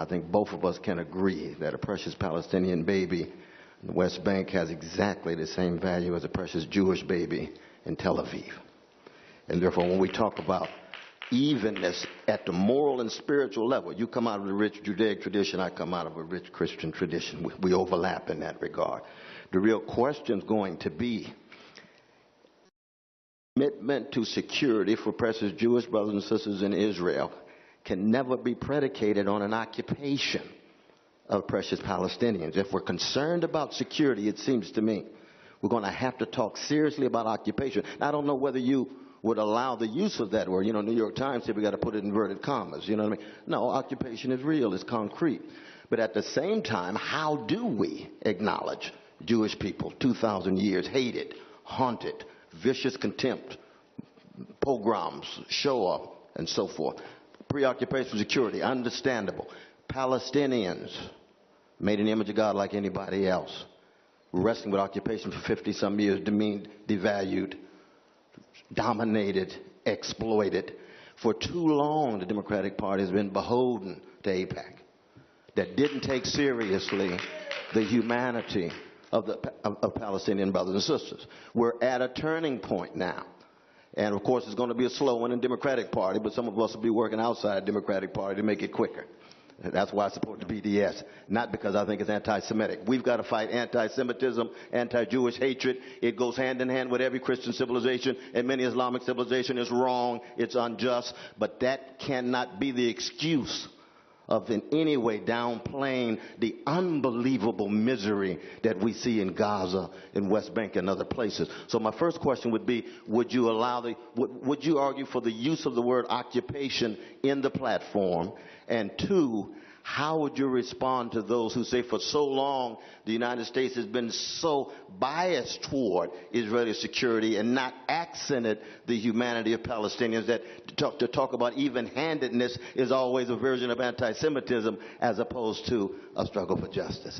I think both of us can agree that a precious Palestinian baby in the West Bank has exactly the same value as a precious Jewish baby in Tel Aviv. And therefore, when we talk about evenness at the moral and spiritual level, you come out of the rich Judaic tradition, I come out of a rich Christian tradition. We overlap in that regard. The real question is going to be commitment to security for precious Jewish brothers and sisters in Israel can never be predicated on an occupation of precious Palestinians. If we're concerned about security, it seems to me, we're going to have to talk seriously about occupation. Now, I don't know whether you would allow the use of that word. You know, New York Times said we got to put it in inverted commas. You know what I mean? No, occupation is real. It's concrete. But at the same time, how do we acknowledge Jewish people, 2,000 years, hated, haunted, vicious contempt, pogroms, Shoah, and so forth? Preoccupation with security, understandable. Palestinians, made in the image of God like anybody else, wrestling with occupation for 50-some years, demeaned, devalued, dominated, exploited. For too long, the Democratic Party has been beholden to AIPAC, that didn't take seriously the humanity of Palestinian brothers and sisters. We're at a turning point now. And, of course, it's going to be a slow one in the Democratic Party, but some of us will be working outside the Democratic Party to make it quicker. That's why I support the BDS, not because I think it's anti-Semitic. We've got to fight anti-Semitism, anti-Jewish hatred. It goes hand in hand with every Christian civilization, and many Islamic civilization is wrong, it's unjust, but that cannot be the excuse of in any way downplaying the unbelievable misery that we see in Gaza, in West Bank, and other places. So my first question would be, would you argue for the use of the word occupation in the platform? And two, how would you respond to those who say for so long the United States has been so biased toward Israeli security and not accented the humanity of Palestinians, that to talk about even-handedness is always a version of anti-Semitism as opposed to a struggle for justice?